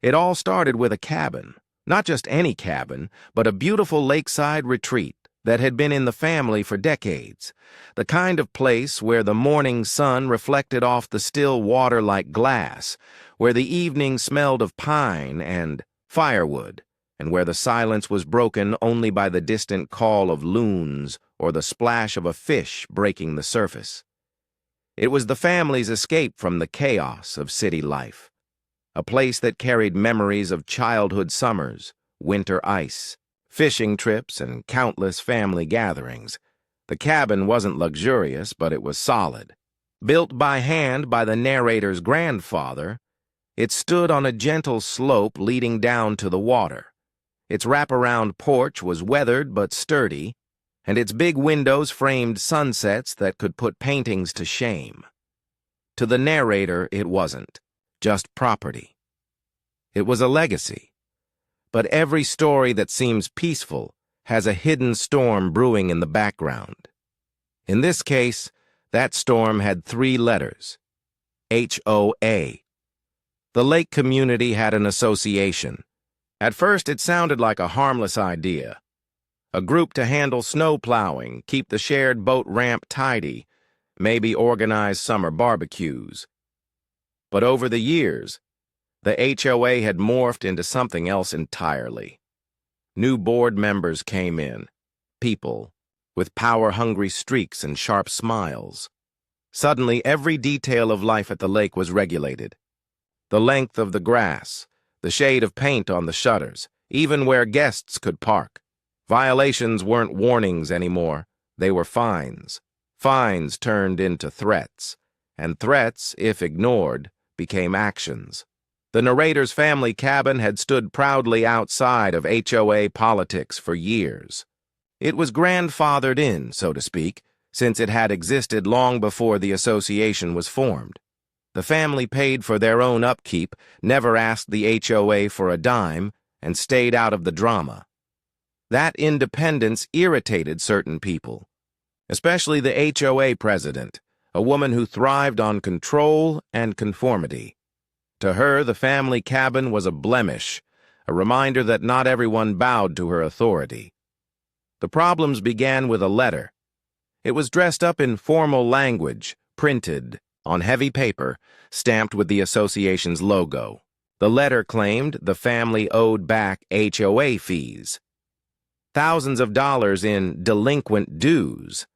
It all started with a cabin. Not just any cabin, but a beautiful lakeside retreat that had been in the family for decades. The kind of place where the morning sun reflected off the still water like glass, where the evening smelled of pine and firewood, and where the silence was broken only by the distant call of loons or the splash of a fish breaking the surface. It was the family's escape from the chaos of city life, a place that carried memories of childhood summers, winter ice, fishing trips, and countless family gatherings. The cabin wasn't luxurious, but it was solid. Built by hand by the narrator's grandfather, it stood on a gentle slope leading down to the water. Its wraparound porch was weathered but sturdy, and its big windows framed sunsets that could put paintings to shame. To the narrator, it wasn't just property. It was a legacy. But every story that seems peaceful has a hidden storm brewing in the background. In this case, that storm had 3 letters: HOA. The lake community had an association. At first, it sounded like a harmless idea. A group to handle snow plowing, keep the shared boat ramp tidy, maybe organize summer barbecues. But over the years, the HOA had morphed into something else entirely. New board members came in, people with power-hungry streaks and sharp smiles. Suddenly, every detail of life at the lake was regulated. The length of the grass, the shade of paint on the shutters, even where guests could park. Violations weren't warnings anymore. They were fines. Fines turned into threats, and threats, if ignored, became actions. The narrator's family cabin had stood proudly outside of HOA politics for years. It was grandfathered in, so to speak, since it had existed long before the association was formed. The family paid for their own upkeep, never asked the HOA for a dime, and stayed out of the drama. That independence irritated certain people, especially the HOA president, a woman who thrived on control and conformity. To her, the family cabin was a blemish, a reminder that not everyone bowed to her authority. The problems began with a letter. It was dressed up in formal language, printed on heavy paper, stamped with the association's logo. The letter claimed the family owed back HOA fees. Thousands of dollars in delinquent dues.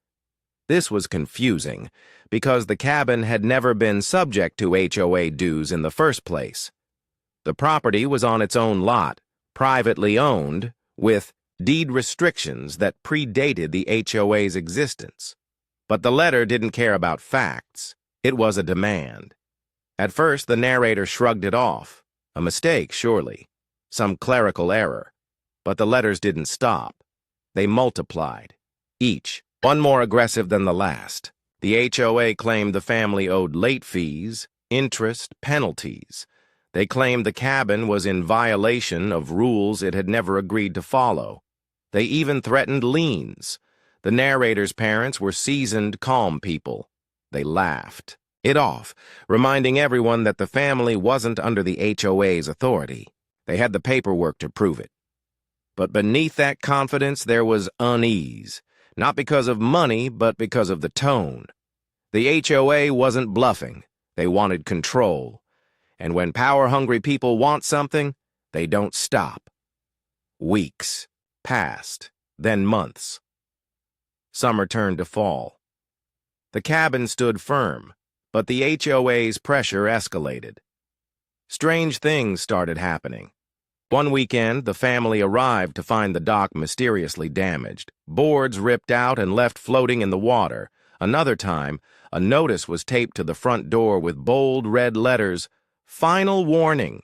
This was confusing, because the cabin had never been subject to HOA dues in the first place. The property was on its own lot, privately owned, with deed restrictions that predated the HOA's existence. But the letter didn't care about facts. It was a demand. At first, the narrator shrugged it off. A mistake, surely. Some clerical error. But the letters didn't stop. They multiplied, each one more aggressive than the last. The HOA claimed the family owed late fees, interest, penalties. They claimed the cabin was in violation of rules it had never agreed to follow. They even threatened liens. The narrator's parents were seasoned, calm people. They laughed it off, reminding everyone that the family wasn't under the HOA's authority. They had the paperwork to prove it. But beneath that confidence there was unease, not because of money, but because of the tone. The HOA wasn't bluffing. They wanted control. And when power-hungry people want something, they don't stop. Weeks passed, then months. Summer turned to fall. The cabin stood firm, but the HOA's pressure escalated. Strange things started happening. One weekend, the family arrived to find the dock mysteriously damaged, boards ripped out and left floating in the water. Another time, a notice was taped to the front door with bold red letters, "Final warning."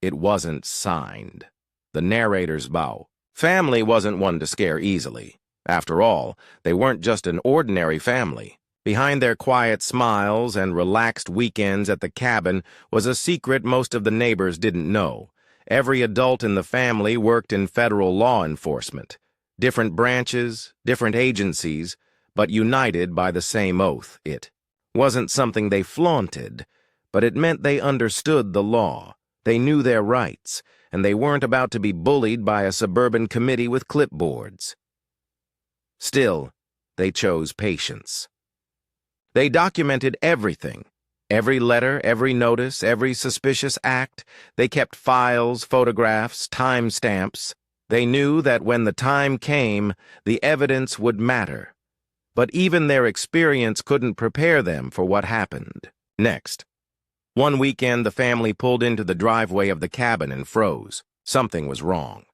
It wasn't signed. The narrator's bow. Family wasn't one to scare easily. After all, they weren't just an ordinary family. Behind their quiet smiles and relaxed weekends at the cabin was a secret most of the neighbors didn't know. Every adult in the family worked in federal law enforcement. Different branches, different agencies, but united by the same oath. It wasn't something they flaunted, but it meant they understood the law, They knew their rights, and they weren't about to be bullied by a suburban committee with clipboards. Still, they chose patience. They documented everything. Every letter, every notice, every suspicious act. They kept files, photographs, timestamps. They knew that when the time came, the evidence would matter. But even their experience couldn't prepare them for what happened next. One weekend, the family pulled into the driveway of the cabin and froze. Something was wrong.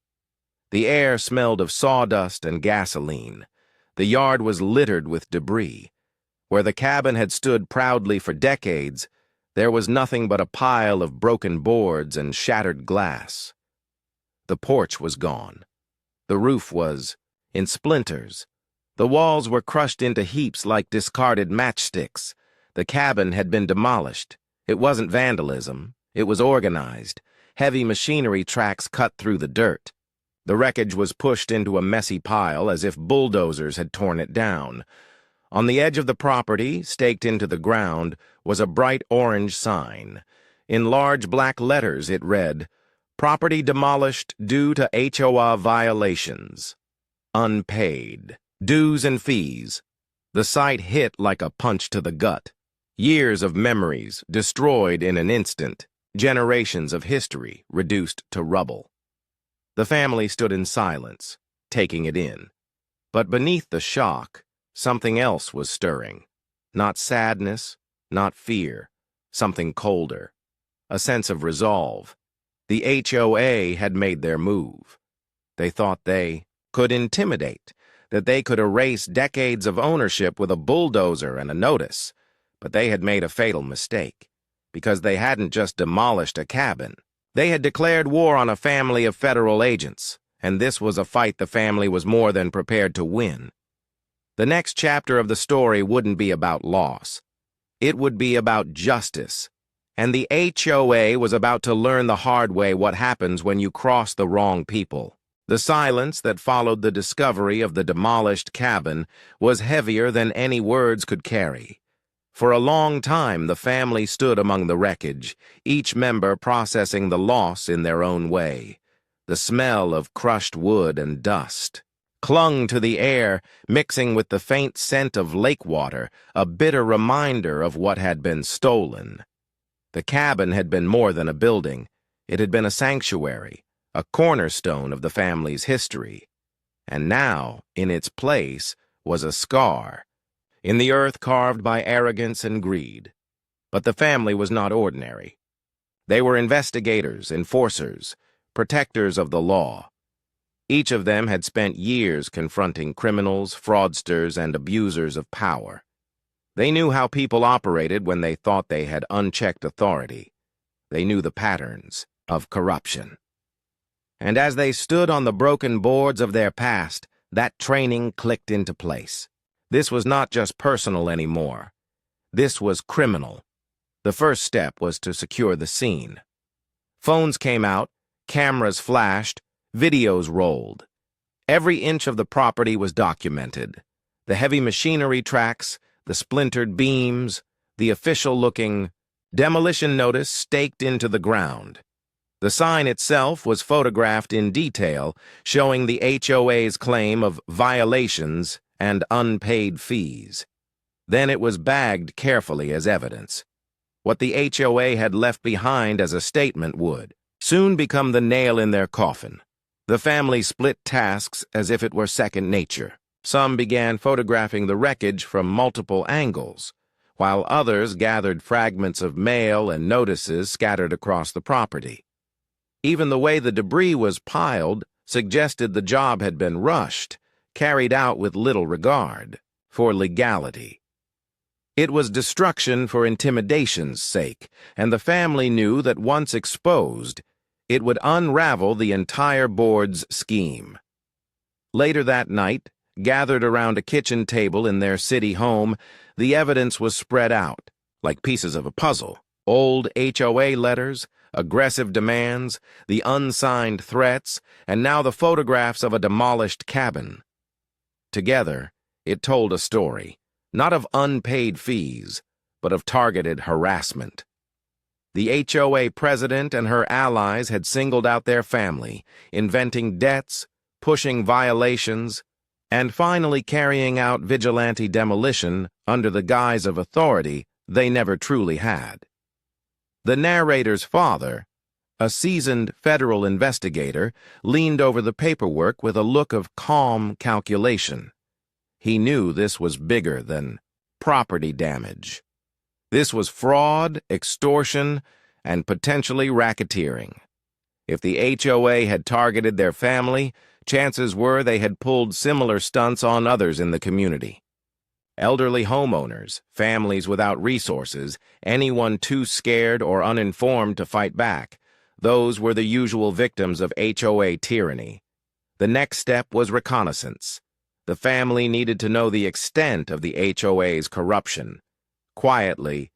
The air smelled of sawdust and gasoline. The yard was littered with debris. Where the cabin had stood proudly for decades, there was nothing but a pile of broken boards and shattered glass. The porch was gone. The roof was in splinters. The walls were crushed into heaps like discarded matchsticks. The cabin had been demolished. It wasn't vandalism. It was organized. Heavy machinery tracks cut through the dirt. The wreckage was pushed into a messy pile as if bulldozers had torn it down. On the edge of the property, staked into the ground, was a bright orange sign. In large black letters it read, "Property demolished due to HOA violations. Unpaid. Dues and fees." The sight hit like a punch to the gut. Years of memories destroyed in an instant. Generations of history reduced to rubble. The family stood in silence, taking it in. But beneath the shock, something else was stirring. Not sadness, not fear, something colder. A sense of resolve. The HOA had made their move. They thought they could intimidate, that they could erase decades of ownership with a bulldozer and a notice. But they had made a fatal mistake, because they hadn't just demolished a cabin. They had declared war on a family of federal agents, and this was a fight the family was more than prepared to win. The next chapter of the story wouldn't be about loss. It would be about justice. And the HOA was about to learn the hard way what happens when you cross the wrong people. The silence that followed the discovery of the demolished cabin was heavier than any words could carry. For a long time, the family stood among the wreckage, each member processing the loss in their own way. The smell of crushed wood and dust clung to the air, mixing with the faint scent of lake water, a bitter reminder of what had been stolen. The cabin had been more than a building. It had been a sanctuary, a cornerstone of the family's history. And now, in its place, was a scar, in the earth carved by arrogance and greed. But the family was not ordinary. They were investigators, enforcers, protectors of the law. Each of them had spent years confronting criminals, fraudsters, and abusers of power. They knew how people operated when they thought they had unchecked authority. They knew the patterns of corruption. And as they stood on the broken boards of their past, that training clicked into place. This was not just personal anymore. This was criminal. The first step was to secure the scene. Phones came out, cameras flashed, videos rolled. Every inch of the property was documented. The heavy machinery tracks, the splintered beams, the official-looking demolition notice staked into the ground. The sign itself was photographed in detail, showing the HOA's claim of violations and unpaid fees. Then it was bagged carefully as evidence. What the HOA had left behind as a statement would soon become the nail in their coffin. The family split tasks as if it were second nature. Some began photographing the wreckage from multiple angles, while others gathered fragments of mail and notices scattered across the property. Even the way the debris was piled suggested the job had been rushed, carried out with little regard for legality. It was destruction for intimidation's sake, and the family knew that once exposed, it would unravel the entire board's scheme. Later that night, gathered around a kitchen table in their city home, the evidence was spread out, like pieces of a puzzle. Old HOA letters, aggressive demands, the unsigned threats, and now the photographs of a demolished cabin. Together, it told a story, not of unpaid fees, but of targeted harassment. The HOA president and her allies had singled out their family, inventing debts, pushing violations, and finally carrying out vigilante demolition under the guise of authority they never truly had. The narrator's father, a seasoned federal investigator, leaned over the paperwork with a look of calm calculation. He knew this was bigger than property damage. This was fraud, extortion, and potentially racketeering. If the HOA had targeted their family, chances were they had pulled similar stunts on others in the community. Elderly homeowners, families without resources, anyone too scared or uninformed to fight back, those were the usual victims of HOA tyranny. The next step was reconnaissance. The family needed to know the extent of the HOA's corruption. Quietly,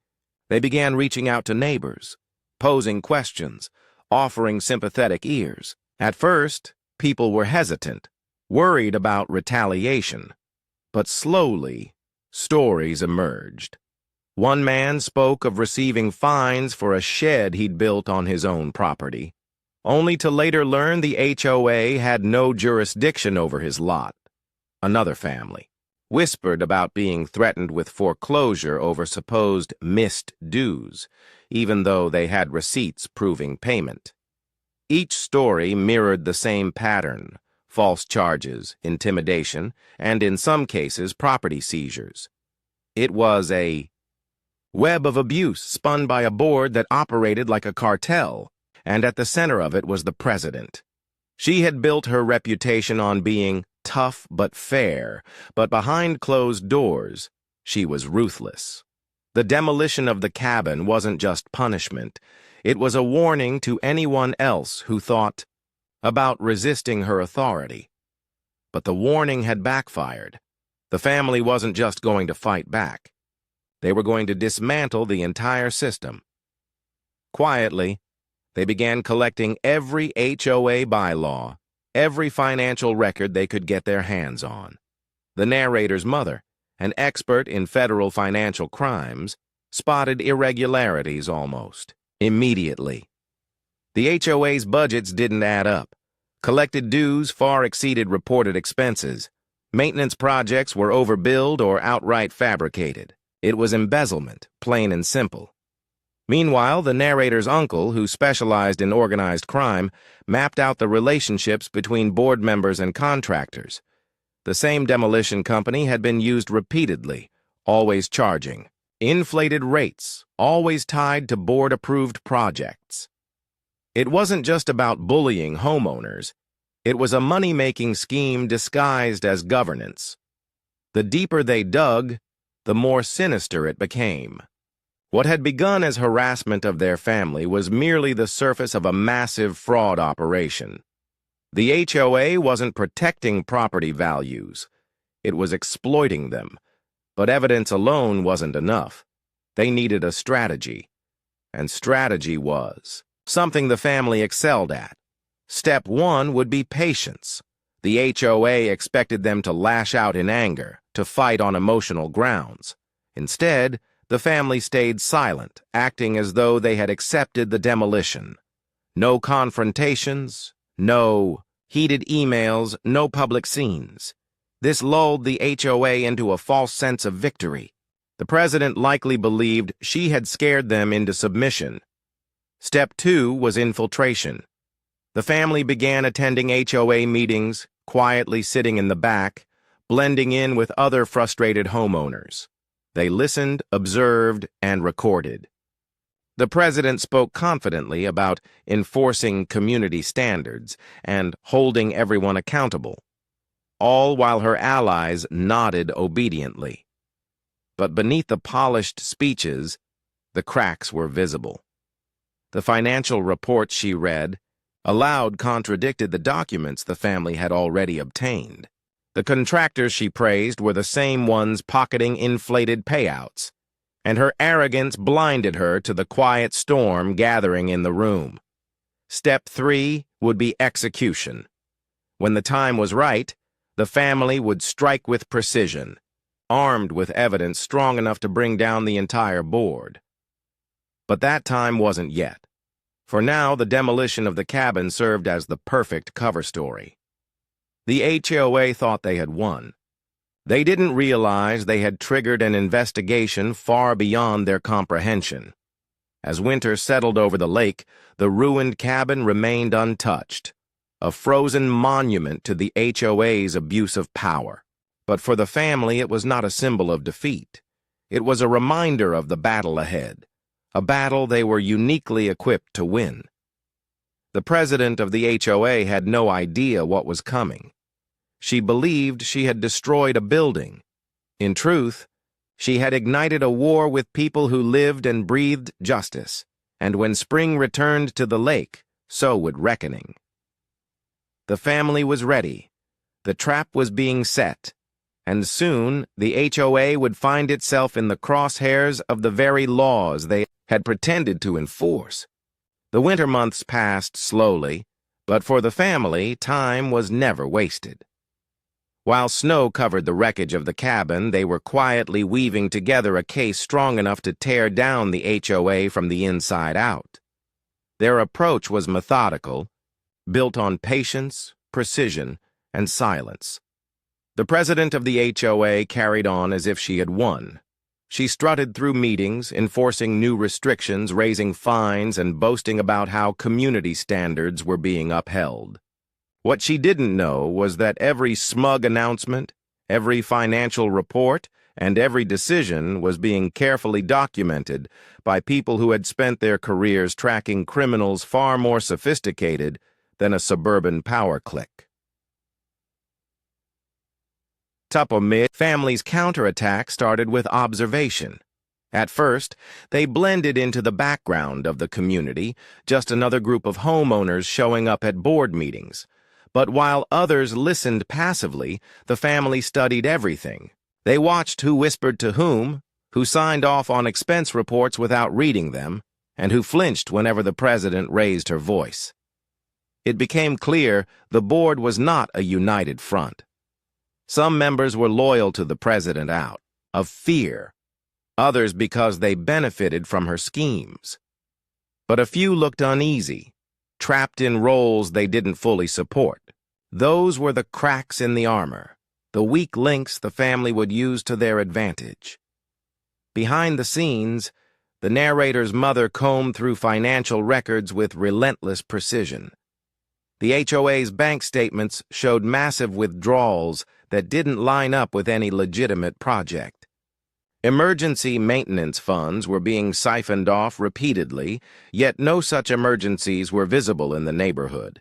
they began reaching out to neighbors, posing questions, offering sympathetic ears. At first, people were hesitant, worried about retaliation. But slowly, stories emerged. One man spoke of receiving fines for a shed he'd built on his own property, only to later learn the HOA had no jurisdiction over his lot. Another family whispered about being threatened with foreclosure over supposed missed dues, even though they had receipts proving payment. Each story mirrored the same pattern: false charges, intimidation, and in some cases, property seizures. It was a web of abuse spun by a board that operated like a cartel, and at the center of it was the president. She had built her reputation on being tough but fair, but behind closed doors, she was ruthless. The demolition of the cabin wasn't just punishment. It was a warning to anyone else who thought about resisting her authority. But the warning had backfired. The family wasn't just going to fight back. They were going to dismantle the entire system. Quietly, they began collecting every HOA bylaw, every financial record they could get their hands on. The narrator's mother, an expert in federal financial crimes, spotted irregularities almost immediately. The HOA's budgets didn't add up. Collected dues far exceeded reported expenses. Maintenance projects were overbilled or outright fabricated. It was embezzlement, plain and simple. Meanwhile, the narrator's uncle, who specialized in organized crime, mapped out the relationships between board members and contractors. The same demolition company had been used repeatedly, always charging inflated rates, always tied to board-approved projects. It wasn't just about bullying homeowners. It was a money-making scheme disguised as governance. The deeper they dug, the more sinister it became. What had begun as harassment of their family was merely the surface of a massive fraud operation. The HOA wasn't protecting property values. It was exploiting them. But evidence alone wasn't enough. They needed a strategy. And strategy was something the family excelled at. Step one would be patience. The HOA expected them to lash out in anger, to fight on emotional grounds. Instead, the family stayed silent, acting as though they had accepted the demolition. No confrontations, no heated emails, no public scenes. This lulled the HOA into a false sense of victory. The president likely believed she had scared them into submission. Step two was infiltration. The family began attending HOA meetings, quietly sitting in the back, blending in with other frustrated homeowners. They listened, observed, and recorded. The president spoke confidently about enforcing community standards and holding everyone accountable, all while her allies nodded obediently. But beneath the polished speeches, the cracks were visible. The financial reports she read aloud contradicted the documents the family had already obtained. The contractors she praised were the same ones pocketing inflated payouts, and her arrogance blinded her to the quiet storm gathering in the room. Step three would be execution. When the time was right, the family would strike with precision, armed with evidence strong enough to bring down the entire board. But that time wasn't yet. For now, the demolition of the cabin served as the perfect cover story. The HOA thought they had won. They didn't realize they had triggered an investigation far beyond their comprehension. As winter settled over the lake, the ruined cabin remained untouched, a frozen monument to the HOA's abuse of power. But for the family, it was not a symbol of defeat. It was a reminder of the battle ahead, a battle they were uniquely equipped to win. The president of the HOA had no idea what was coming. She believed she had destroyed a building. In truth, she had ignited a war with people who lived and breathed justice, and when spring returned to the lake, so would reckoning. The family was ready. The trap was being set, and soon the HOA would find itself in the crosshairs of the very laws they had pretended to enforce. The winter months passed slowly, but for the family, time was never wasted. While snow covered the wreckage of the cabin, they were quietly weaving together a case strong enough to tear down the HOA from the inside out. Their approach was methodical, built on patience, precision, and silence. The president of the HOA carried on as if she had won. She strutted through meetings, enforcing new restrictions, raising fines, and boasting about how community standards were being upheld. What she didn't know was that every smug announcement, every financial report, and every decision was being carefully documented by people who had spent their careers tracking criminals far more sophisticated than a suburban power clique. Tuppermere family's counterattack started with observation. At first, they blended into the background of the community, just another group of homeowners showing up at board meetings. But while others listened passively, the family studied everything. They watched who whispered to whom, who signed off on expense reports without reading them, and who flinched whenever the president raised her voice. It became clear the board was not a united front. Some members were loyal to the president out of fear, others because they benefited from her schemes. But a few looked uneasy, trapped in roles they didn't fully support. Those were the cracks in the armor, the weak links the family would use to their advantage. Behind the scenes, the narrator's mother combed through financial records with relentless precision. The HOA's bank statements showed massive withdrawals that didn't line up with any legitimate project. Emergency maintenance funds were being siphoned off repeatedly, yet no such emergencies were visible in the neighborhood.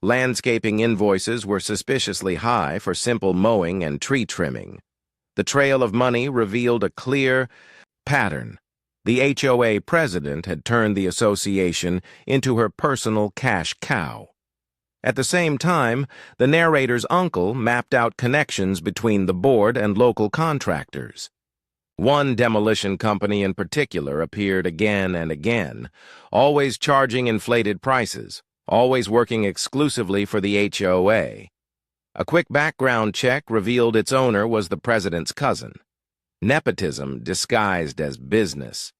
Landscaping invoices were suspiciously high for simple mowing and tree trimming. The trail of money revealed a clear pattern. The HOA president had turned the association into her personal cash cow. At the same time, the narrator's uncle mapped out connections between the board and local contractors. One demolition company in particular appeared again and again, always charging inflated prices, always working exclusively for the HOA. A quick background check revealed its owner was the president's cousin. Nepotism disguised as business.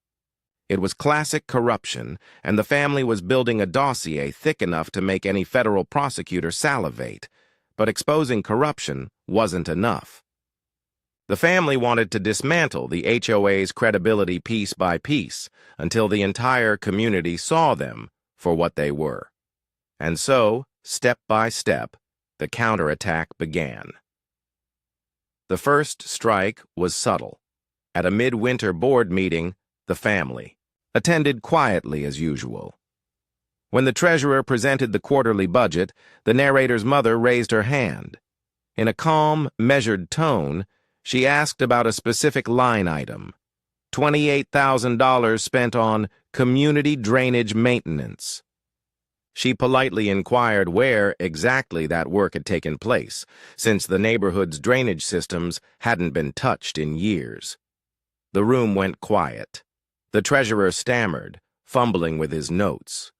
It was classic corruption, and the family was building a dossier thick enough to make any federal prosecutor salivate. But exposing corruption wasn't enough. The family wanted to dismantle the HOA's credibility piece by piece until the entire community saw them for what they were. And so, step by step, the counterattack began. The first strike was subtle. At a midwinter board meeting, the family attended quietly as usual. When the treasurer presented the quarterly budget, the narrator's mother raised her hand. In a calm, measured tone, she asked about a specific line item: $28,000 spent on community drainage maintenance. She politely inquired where exactly that work had taken place, since the neighborhood's drainage systems hadn't been touched in years. The room went quiet. The treasurer stammered, fumbling with his notes.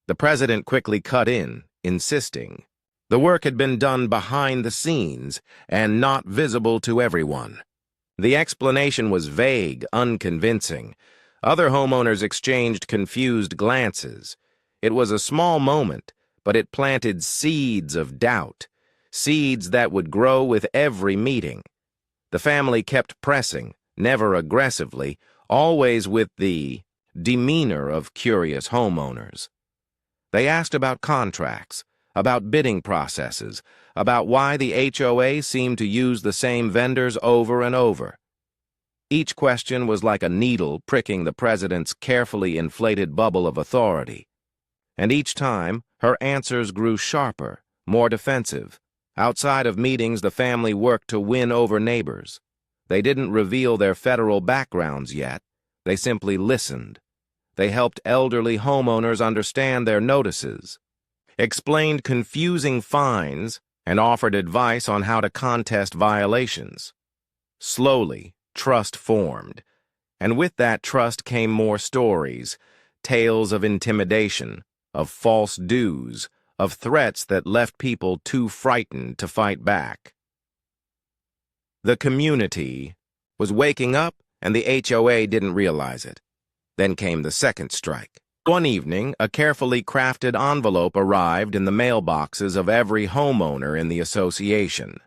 The president quickly cut in, insisting. The work had been done behind the scenes and not visible to everyone. The explanation was vague, unconvincing. Other homeowners exchanged confused glances. It was a small moment, but it planted seeds of doubt, seeds that would grow with every meeting. The family kept pressing, never aggressively, always with the demeanor of curious homeowners. They asked about contracts, about bidding processes, about why the HOA seemed to use the same vendors over and over. Each question was like a needle pricking the president's carefully inflated bubble of authority. And each time, her answers grew sharper, more defensive. Outside of meetings, the family worked to win over neighbors. They didn't reveal their federal backgrounds yet. They simply listened. They helped elderly homeowners understand their notices, explained confusing fines, and offered advice on how to contest violations. Slowly, trust formed, and with that trust came more stories, tales of intimidation, of false dues, of threats that left people too frightened to fight back. The community was waking up, and the HOA didn't realize it. Then came the second strike. One evening, a carefully crafted envelope arrived in the mailboxes of every homeowner in the association.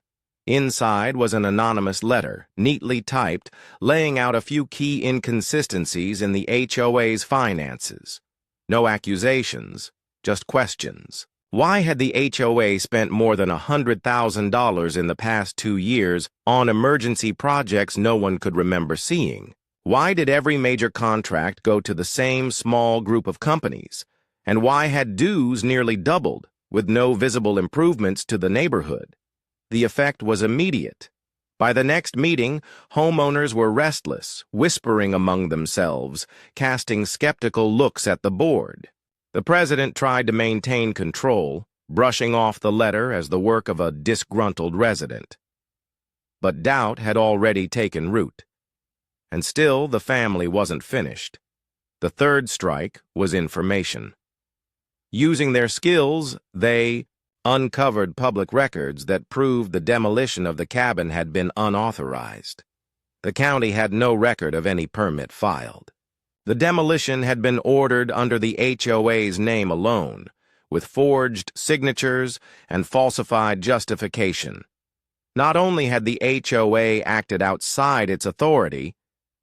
Inside was an anonymous letter, neatly typed, laying out a few key inconsistencies in the HOA's finances. No accusations, just questions. Why had the HOA spent more than $100,000 in the past 2 years on emergency projects no one could remember seeing? Why did every major contract go to the same small group of companies? And why had dues nearly doubled, with no visible improvements to the neighborhood? The effect was immediate. By the next meeting, homeowners were restless, whispering among themselves, casting skeptical looks at the board. The president tried to maintain control, brushing off the letter as the work of a disgruntled resident. But doubt had already taken root. And still the family wasn't finished. The third strike was information. Using their skills, they uncovered public records that proved the demolition of the cabin had been unauthorized. The county had no record of any permit filed. The demolition had been ordered under the HOA's name alone, with forged signatures and falsified justification. Not only had the HOA acted outside its authority,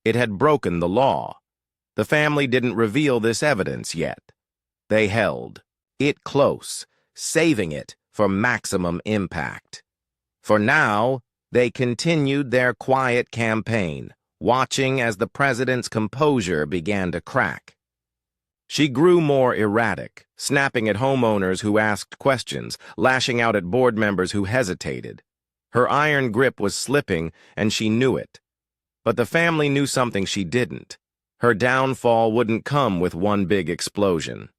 it had broken the law. The family didn't reveal this evidence yet. They held it close, saving it for maximum impact. For now, they continued their quiet campaign, watching as the president's composure began to crack. She grew more erratic, snapping at homeowners who asked questions, lashing out at board members who hesitated. Her iron grip was slipping, and she knew it. But the family knew something she didn't. Her downfall wouldn't come with one big explosion.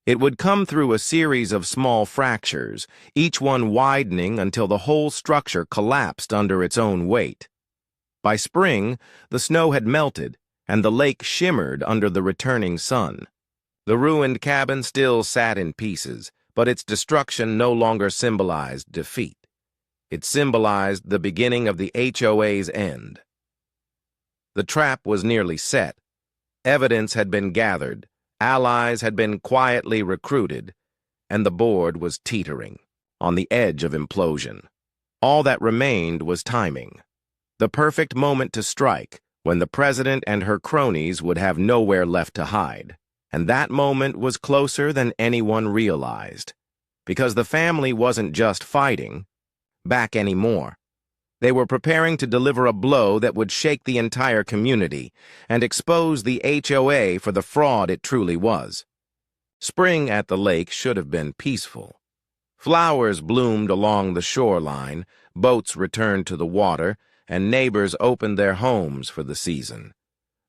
It would come through a series of small fractures, each one widening until the whole structure collapsed under its own weight. By spring, the snow had melted, and the lake shimmered under the returning sun. The ruined cabin still sat in pieces, but its destruction no longer symbolized defeat. It symbolized the beginning of the HOA's end. The trap was nearly set. Evidence had been gathered, allies had been quietly recruited, and the board was teetering, on the edge of implosion. All that remained was timing. The perfect moment to strike, when the president and her cronies would have nowhere left to hide. And that moment was closer than anyone realized. Because the family wasn't just fighting back anymore. They were preparing to deliver a blow that would shake the entire community and expose the HOA for the fraud it truly was. Spring at the lake should have been peaceful. Flowers bloomed along the shoreline, boats returned to the water, and neighbors opened their homes for the season.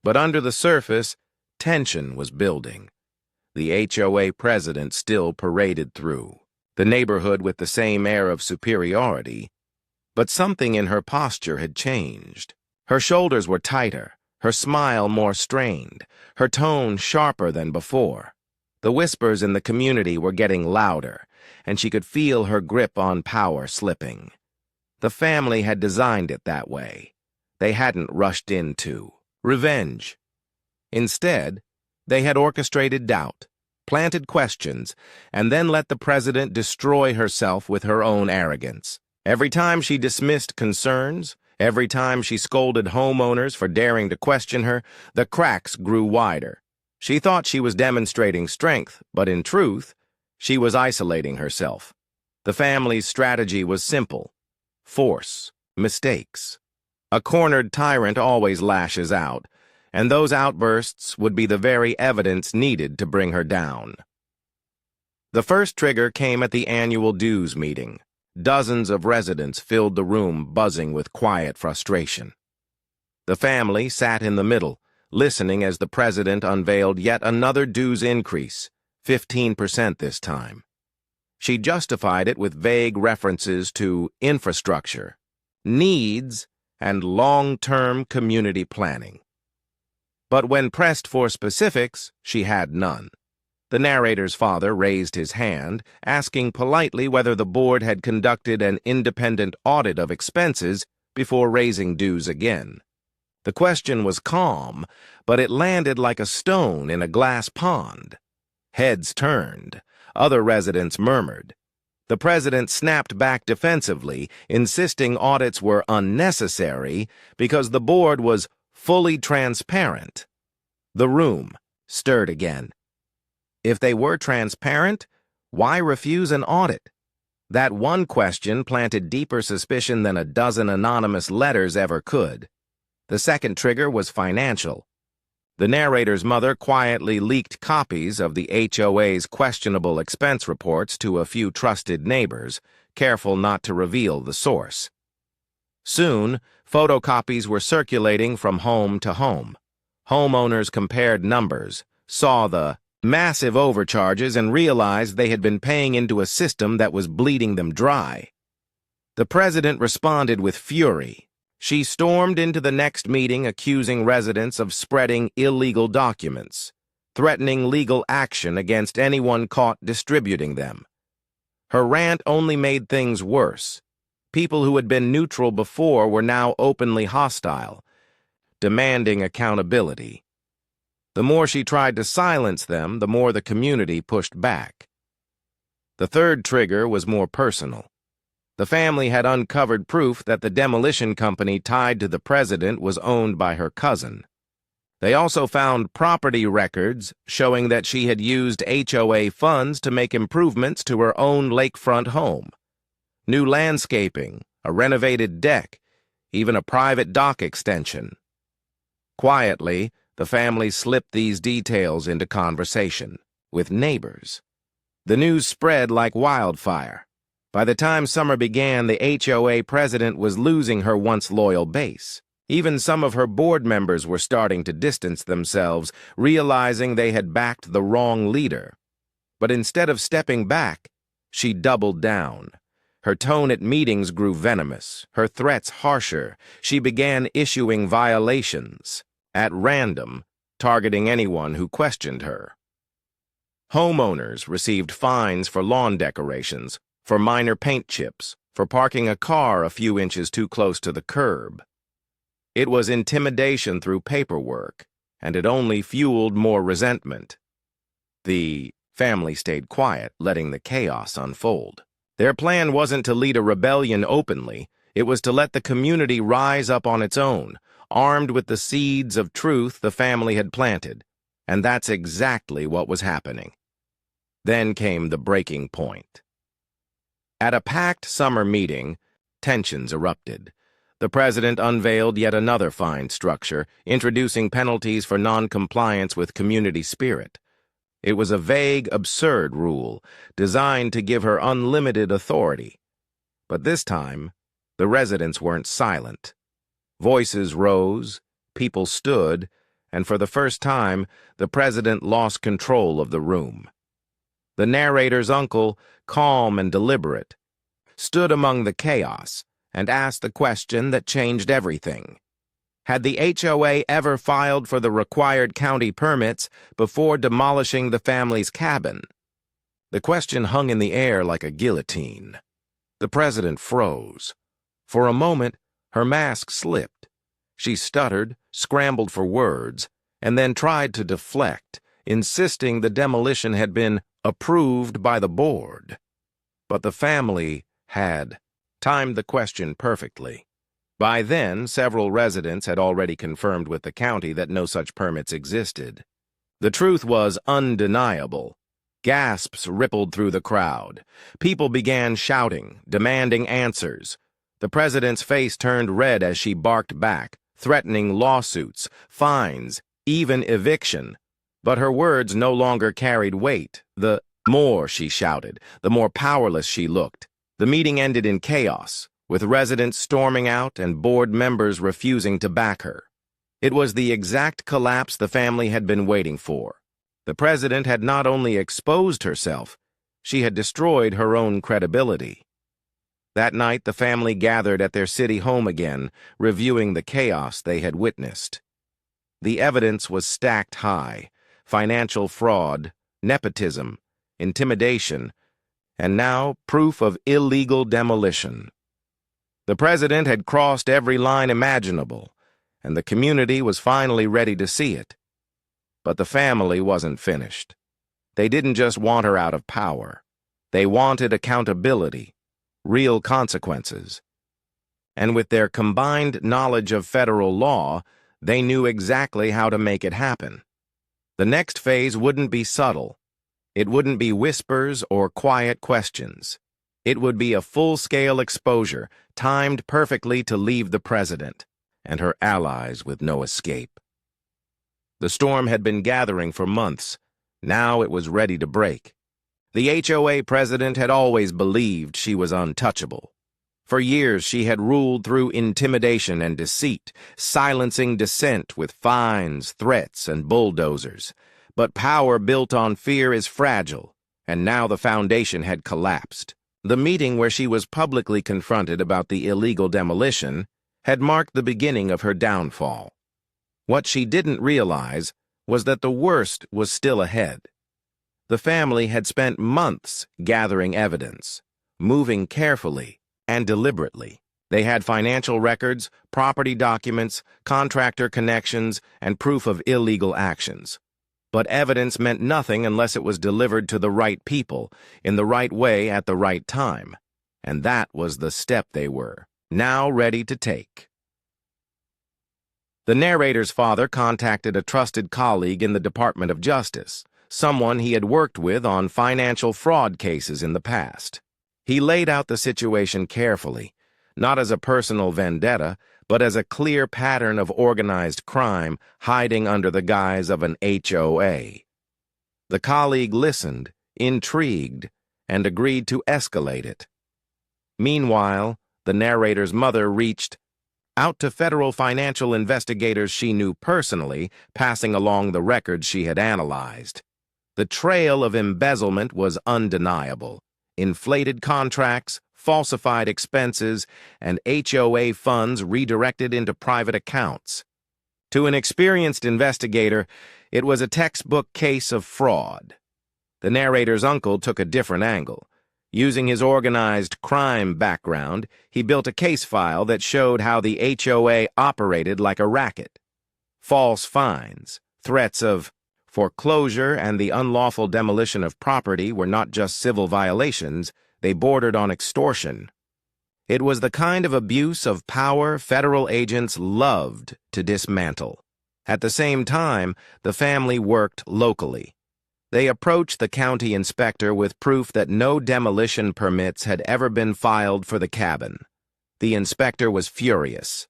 But under the surface, tension was building. The HOA president still paraded through, the neighborhood with the same air of superiority. But something in her posture had changed. Her shoulders were tighter, her smile more strained, her tone sharper than before. The whispers in the community were getting louder, and she could feel her grip on power slipping. The family had designed it that way. They hadn't rushed into revenge. Instead, they had orchestrated doubt, planted questions, and then let the president destroy herself with her own arrogance. Every time she dismissed concerns, every time she scolded homeowners for daring to question her, the cracks grew wider. She thought she was demonstrating strength, but in truth, she was isolating herself. The family's strategy was simple: force, mistakes. A cornered tyrant always lashes out, and those outbursts would be the very evidence needed to bring her down. The first trigger came at the annual dues meeting. Dozens of residents filled the room, buzzing with quiet frustration. The family sat in the middle, listening as the president unveiled yet another dues increase, 15% this time. She justified it with vague references to infrastructure, needs, and long-term community planning. But when pressed for specifics, she had none. The narrator's father raised his hand, asking politely whether the board had conducted an independent audit of expenses before raising dues again. The question was calm, but it landed like a stone in a glass pond. Heads turned. Other residents murmured. The president snapped back defensively, insisting audits were unnecessary because the board was fully transparent. The room stirred again. If they were transparent, why refuse an audit? That one question planted deeper suspicion than a dozen anonymous letters ever could. The second trigger was financial. The narrator's mother quietly leaked copies of the HOA's questionable expense reports to a few trusted neighbors, careful not to reveal the source. Soon, photocopies were circulating from home to home. Homeowners compared numbers, saw the massive overcharges, and realized they had been paying into a system that was bleeding them dry. The president responded with fury. She stormed into the next meeting accusing residents of spreading illegal documents, threatening legal action against anyone caught distributing them. Her rant only made things worse. People who had been neutral before were now openly hostile, demanding accountability. The more she tried to silence them, the more the community pushed back. The third trigger was more personal. The family had uncovered proof that the demolition company tied to the president was owned by her cousin. They also found property records showing that she had used HOA funds to make improvements to her own lakefront home. New landscaping, a renovated deck, even a private dock extension. Quietly, the family slipped these details into conversation with neighbors. The news spread like wildfire. By the time summer began, the HOA president was losing her once loyal base. Even some of her board members were starting to distance themselves, realizing they had backed the wrong leader. But instead of stepping back, she doubled down. Her tone at meetings grew venomous, her threats harsher. She began issuing violations, at random, targeting anyone who questioned her. Homeowners received fines for lawn decorations, for minor paint chips, for parking a car a few inches too close to the curb. It was intimidation through paperwork, and it only fueled more resentment. The family stayed quiet, letting the chaos unfold. Their plan wasn't to lead a rebellion openly, it was to let the community rise up on its own, armed with the seeds of truth the family had planted. And that's exactly what was happening. Then came the breaking point. At a packed summer meeting, tensions erupted. The president unveiled yet another fine structure, introducing penalties for non-compliance with community spirit. It was a vague, absurd rule, designed to give her unlimited authority. But this time, the residents weren't silent. Voices rose, people stood, and for the first time, the president lost control of the room. The narrator's uncle, calm and deliberate, stood among the chaos and asked the question that changed everything. Had the HOA ever filed for the required county permits before demolishing the family's cabin? The question hung in the air like a guillotine. The president froze. For a moment, her mask slipped. She stuttered, scrambled for words, and then tried to deflect, insisting the demolition had been approved by the board. But the family had timed the question perfectly. By then, several residents had already confirmed with the county that no such permits existed. The truth was undeniable. Gasps rippled through the crowd. People began shouting, demanding answers. The president's face turned red as she barked back, threatening lawsuits, fines, even eviction. But her words no longer carried weight. The more she shouted, the more powerless she looked. The meeting ended in chaos, with residents storming out and board members refusing to back her. It was the exact collapse the family had been waiting for. The president had not only exposed herself, she had destroyed her own credibility. That night, the family gathered at their city home again, reviewing the chaos they had witnessed. The evidence was stacked high: financial fraud, nepotism, intimidation, and now proof of illegal demolition. The president had crossed every line imaginable, and the community was finally ready to see it. But the family wasn't finished. They didn't just want her out of power. They wanted accountability, real consequences. And with their combined knowledge of federal law, they knew exactly how to make it happen. The next phase wouldn't be subtle. It wouldn't be whispers or quiet questions. It would be a full-scale exposure, timed perfectly to leave the president and her allies with no escape. The storm had been gathering for months. Now it was ready to break. The HOA president had always believed she was untouchable. For years she had ruled through intimidation and deceit, silencing dissent with fines, threats, and bulldozers. But power built on fear is fragile, and now the foundation had collapsed. The meeting where she was publicly confronted about the illegal demolition had marked the beginning of her downfall. What she didn't realize was that the worst was still ahead. The family had spent months gathering evidence, moving carefully and deliberately. They had financial records, property documents, contractor connections, and proof of illegal actions. But evidence meant nothing unless it was delivered to the right people, in the right way at the right time. And that was the step they were now ready to take. The narrator's father contacted a trusted colleague in the Department of Justice, someone he had worked with on financial fraud cases in the past. He laid out the situation carefully, not as a personal vendetta, but as a clear pattern of organized crime hiding under the guise of an HOA. The colleague listened, intrigued, and agreed to escalate it. Meanwhile, the narrator's mother reached out to federal financial investigators she knew personally, passing along the records she had analyzed. The trail of embezzlement was undeniable. Inflated contracts, falsified expenses, and HOA funds redirected into private accounts. To an experienced investigator, it was a textbook case of fraud. The narrator's uncle took a different angle. Using his organized crime background, he built a case file that showed how the HOA operated like a racket. False fines, threats of foreclosure, and the unlawful demolition of property were not just civil violations, they bordered on extortion. It was the kind of abuse of power federal agents loved to dismantle. At the same time, the family worked locally. They approached the county inspector with proof that no demolition permits had ever been filed for the cabin. The inspector was furious.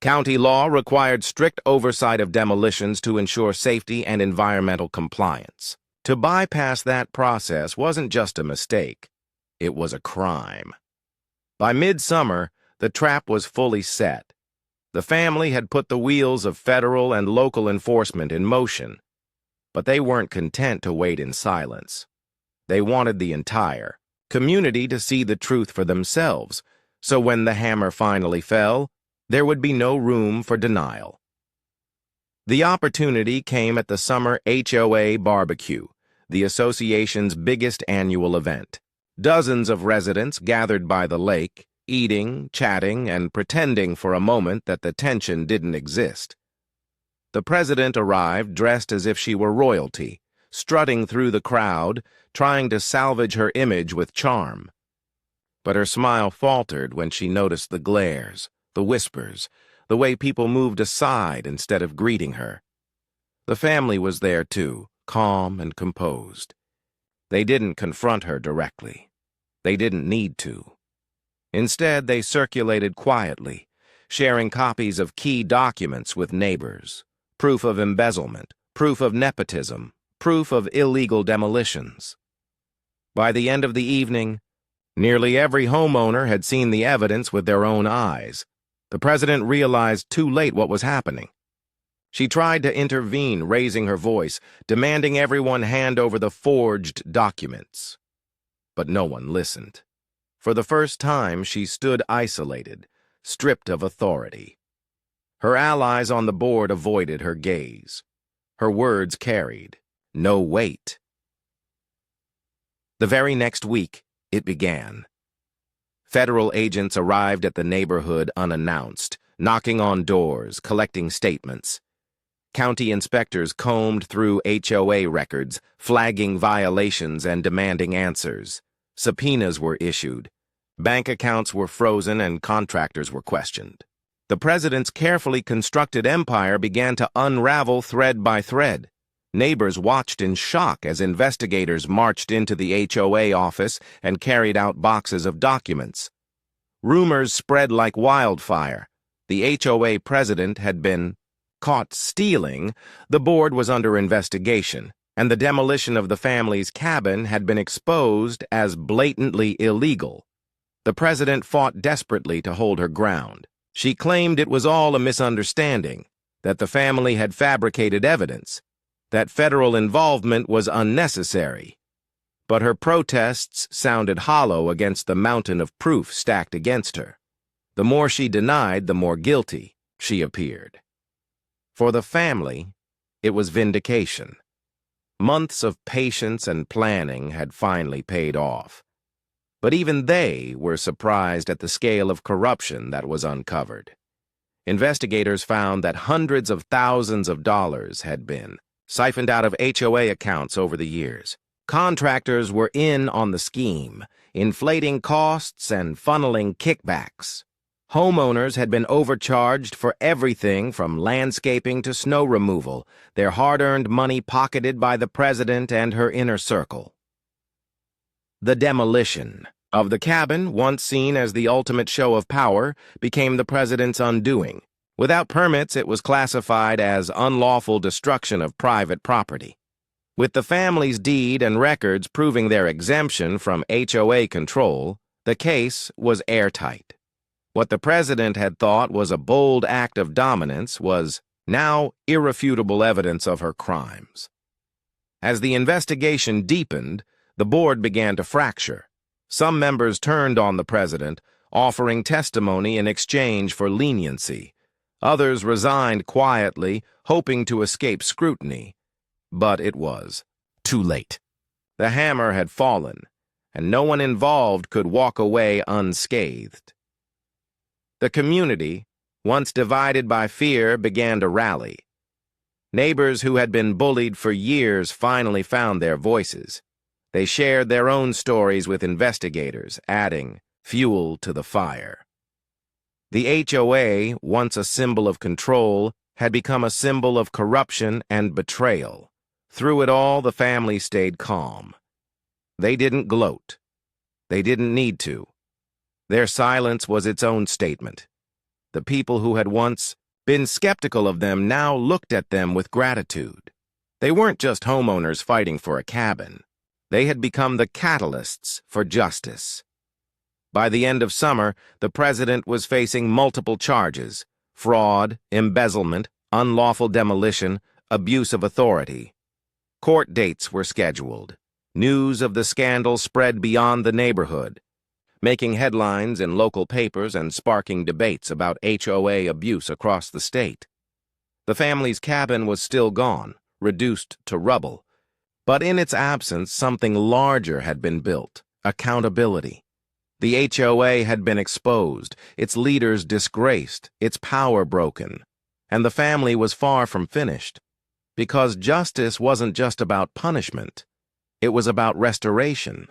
County law required strict oversight of demolitions to ensure safety and environmental compliance. To bypass that process wasn't just a mistake, it was a crime. By midsummer, the trap was fully set. The family had put the wheels of federal and local enforcement in motion. But they weren't content to wait in silence. They wanted the entire community to see the truth for themselves, so when the hammer finally fell, there would be no room for denial. The opportunity came at the summer HOA barbecue, the association's biggest annual event. Dozens of residents gathered by the lake, eating, chatting, and pretending for a moment that the tension didn't exist. The president arrived dressed as if she were royalty, strutting through the crowd, trying to salvage her image with charm. But her smile faltered when she noticed the glares, the whispers, the way people moved aside instead of greeting her. The family was there too, calm and composed. They didn't confront her directly. They didn't need to. Instead, they circulated quietly, sharing copies of key documents with neighbors, proof of embezzlement, proof of nepotism, proof of illegal demolitions. By the end of the evening, nearly every homeowner had seen the evidence with their own eyes. The president realized too late what was happening. She tried to intervene, raising her voice, demanding everyone hand over the forged documents. But no one listened. For the first time, she stood isolated, stripped of authority. Her allies on the board avoided her gaze. Her words carried no weight. The very next week, it began. Federal agents arrived at the neighborhood unannounced, knocking on doors, collecting statements. County inspectors combed through HOA records, flagging violations and demanding answers. Subpoenas were issued. Bank accounts were frozen and contractors were questioned. The president's carefully constructed empire began to unravel thread by thread. Neighbors watched in shock as investigators marched into the HOA office and carried out boxes of documents. Rumors spread like wildfire. The HOA president had been caught stealing, the board was under investigation, and the demolition of the family's cabin had been exposed as blatantly illegal. The president fought desperately to hold her ground. She claimed it was all a misunderstanding, that the family had fabricated evidence, that federal involvement was unnecessary. But her protests sounded hollow against the mountain of proof stacked against her. The more she denied, the more guilty she appeared. For the family, it was vindication. Months of patience and planning had finally paid off. But even they were surprised at the scale of corruption that was uncovered. Investigators found that hundreds of thousands of dollars had been siphoned out of HOA accounts over the years. Contractors were in on the scheme, inflating costs and funneling kickbacks. Homeowners had been overcharged for everything from landscaping to snow removal, their hard-earned money pocketed by the president and her inner circle. The demolition of the cabin, once seen as the ultimate show of power, became the president's undoing. Without permits, it was classified as unlawful destruction of private property. With the family's deed and records proving their exemption from HOA control, the case was airtight. What the president had thought was a bold act of dominance was now irrefutable evidence of her crimes. As the investigation deepened, the board began to fracture. Some members turned on the president, offering testimony in exchange for leniency. Others resigned quietly, hoping to escape scrutiny. But it was too late. The hammer had fallen, and no one involved could walk away unscathed. The community, once divided by fear, began to rally. Neighbors who had been bullied for years finally found their voices. They shared their own stories with investigators, adding fuel to the fire. The HOA, once a symbol of control, had become a symbol of corruption and betrayal. Through it all, the family stayed calm. They didn't gloat. They didn't need to. Their silence was its own statement. The people who had once been skeptical of them now looked at them with gratitude. They weren't just homeowners fighting for a cabin. They had become the catalysts for justice. By the end of summer, the president was facing multiple charges: fraud, embezzlement, unlawful demolition, abuse of authority. Court dates were scheduled. News of the scandal spread beyond the neighborhood, making headlines in local papers and sparking debates about HOA abuse across the state. The family's cabin was still gone, reduced to rubble. But in its absence, something larger had been built: accountability. The HOA had been exposed, its leaders disgraced, its power broken. And the family was far from finished, because justice wasn't just about punishment. It was about restoration.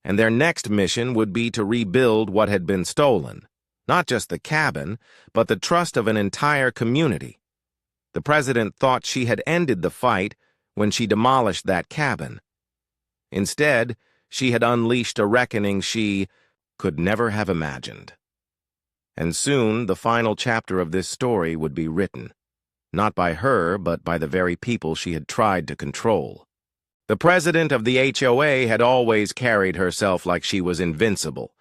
And their next mission would be to rebuild what had been stolen, not just the cabin, but the trust of an entire community. The president thought she had ended the fight when she demolished that cabin. Instead, she had unleashed a reckoning she could never have imagined. And soon, the final chapter of this story would be written, not by her, but by the very people she had tried to control. The president of the HOA had always carried herself like she was invincible.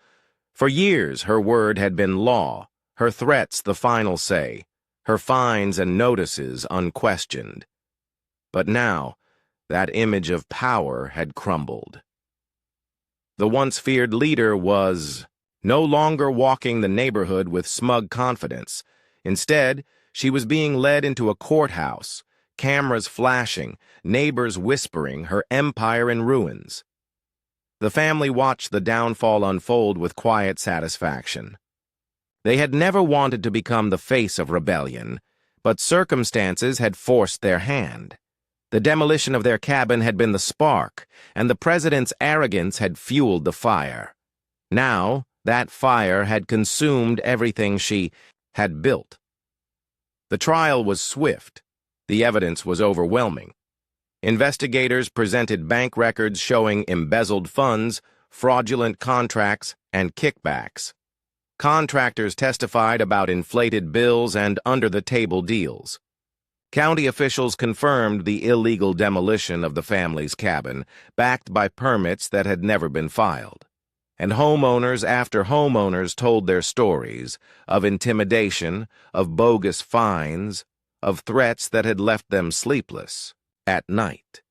For years, her word had been law, her threats the final say, her fines and notices unquestioned. But now, that image of power had crumbled. The once feared leader was no longer walking the neighborhood with smug confidence. Instead, she was being led into a courthouse, cameras flashing, neighbors whispering, her empire in ruins. The family watched the downfall unfold with quiet satisfaction. They had never wanted to become the face of rebellion, but circumstances had forced their hand. The demolition of their cabin had been the spark, and the president's arrogance had fueled the fire. Now, that fire had consumed everything she had built. The trial was swift. The evidence was overwhelming. Investigators presented bank records showing embezzled funds, fraudulent contracts, and kickbacks. Contractors testified about inflated bills and under-the-table deals. County officials confirmed the illegal demolition of the family's cabin, backed by permits that had never been filed. And homeowners after homeowners told their stories of intimidation, of bogus fines, of threats that had left them sleepless at night.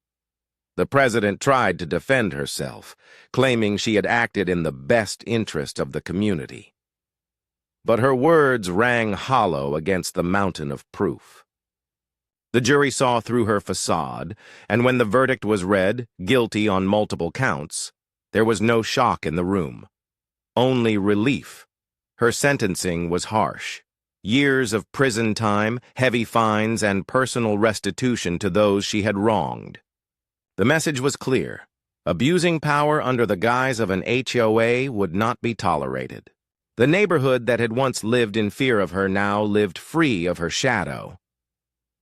The president tried to defend herself, claiming she had acted in the best interest of the community. But her words rang hollow against the mountain of proof. The jury saw through her facade, and when the verdict was read, guilty on multiple counts, there was no shock in the room. Only relief. Her sentencing was harsh. Years of prison time, heavy fines, and personal restitution to those she had wronged. The message was clear. Abusing power under the guise of an HOA would not be tolerated. The neighborhood that had once lived in fear of her now lived free of her shadow.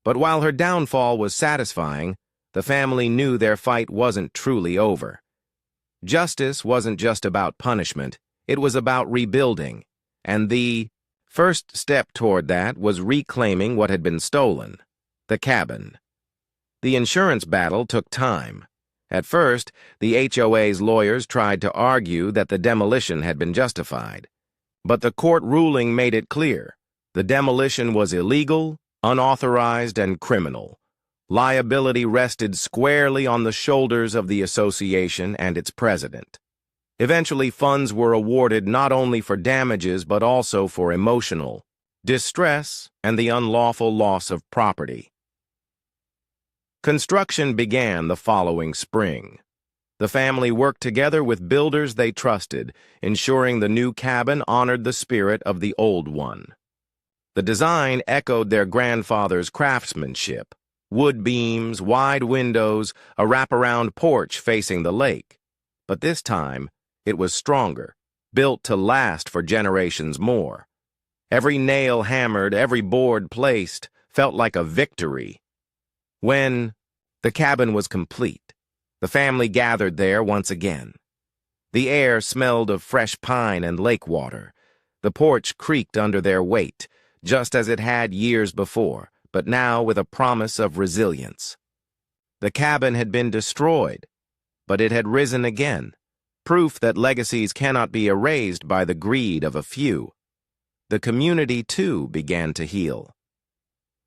But while her downfall was satisfying, the family knew their fight wasn't truly over. Justice wasn't just about punishment, it was about rebuilding, and the first step toward that was reclaiming what had been stolen, the cabin. The insurance battle took time. At first, the HOA's lawyers tried to argue that the demolition had been justified. But the court ruling made it clear. The demolition was illegal, unauthorized, and criminal. Liability rested squarely on the shoulders of the association and its president. Eventually, funds were awarded not only for damages but also for emotional distress and the unlawful loss of property. Construction began the following spring. The family worked together with builders they trusted, ensuring the new cabin honored the spirit of the old one. The design echoed their grandfather's craftsmanship: wood beams, wide windows, a wraparound porch facing the lake. But this time, it was stronger, built to last for generations more. Every nail hammered, every board placed, felt like a victory. When the cabin was complete, the family gathered there once again. The air smelled of fresh pine and lake water. The porch creaked under their weight, just as it had years before, but now with a promise of resilience. The cabin had been destroyed, but it had risen again, proof that legacies cannot be erased by the greed of a few. The community, too, began to heal.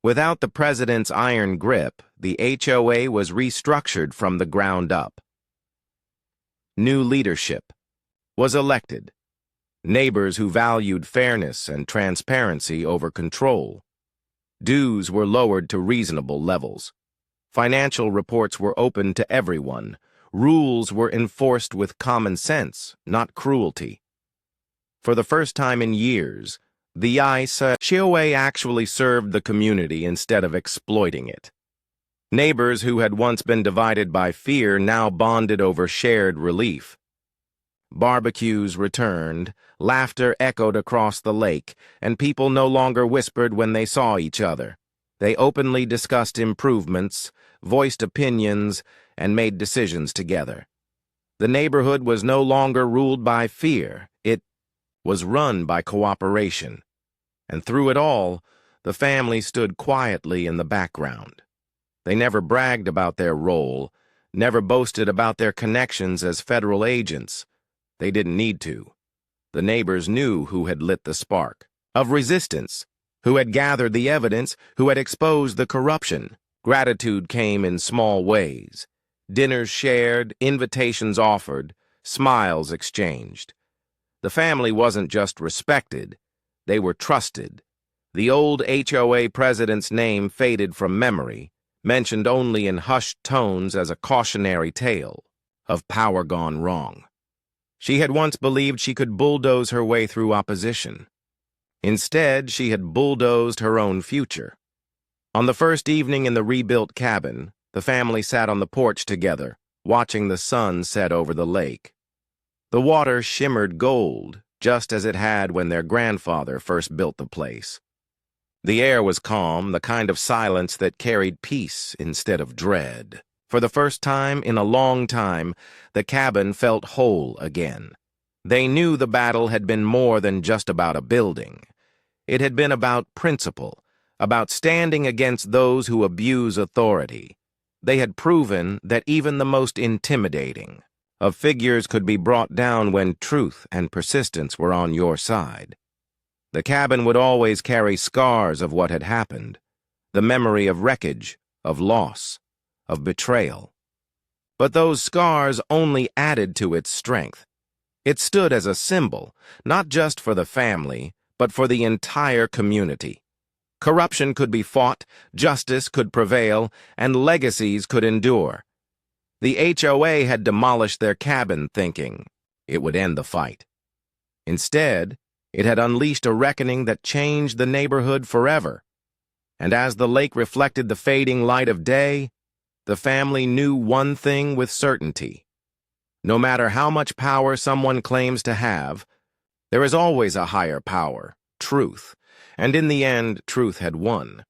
Without the president's iron grip, the HOA was restructured from the ground up. New leadership was elected. Neighbors who valued fairness and transparency over control. Dues were lowered to reasonable levels. Financial reports were open to everyone. Rules were enforced with common sense, not cruelty. For the first time in years, The HOA actually served the community instead of exploiting it. Neighbors who had once been divided by fear now bonded over shared relief. Barbecues returned, laughter echoed across the lake, and people no longer whispered when they saw each other. They openly discussed improvements, voiced opinions, and made decisions together. The neighborhood was no longer ruled by fear. It was run by cooperation. And through it all, the family stood quietly in the background. They never bragged about their role, never boasted about their connections as federal agents. They didn't need to. The neighbors knew who had lit the spark of resistance, who had gathered the evidence, who had exposed the corruption. Gratitude came in small ways. Dinners shared, invitations offered, smiles exchanged. The family wasn't just respected, they were trusted. The old HOA president's name faded from memory, mentioned only in hushed tones as a cautionary tale of power gone wrong. She had once believed she could bulldoze her way through opposition. Instead, she had bulldozed her own future. On the first evening in the rebuilt cabin, the family sat on the porch together, watching the sun set over the lake. The water shimmered gold, just as it had when their grandfather first built the place. The air was calm, the kind of silence that carried peace instead of dread. For the first time in a long time, the cabin felt whole again. They knew the battle had been more than just about a building. It had been about principle, about standing against those who abuse authority. They had proven that even the most intimidating of figures could be brought down when truth and persistence were on your side. The cabin would always carry scars of what had happened, the memory of wreckage, of loss, of betrayal. But those scars only added to its strength. It stood as a symbol, not just for the family, but for the entire community. Corruption could be fought, justice could prevail, and legacies could endure. The HOA had demolished their cabin thinking it would end the fight. Instead, it had unleashed a reckoning that changed the neighborhood forever. And as the lake reflected the fading light of day, the family knew one thing with certainty. No matter how much power someone claims to have, there is always a higher power, truth, and in the end, truth had won.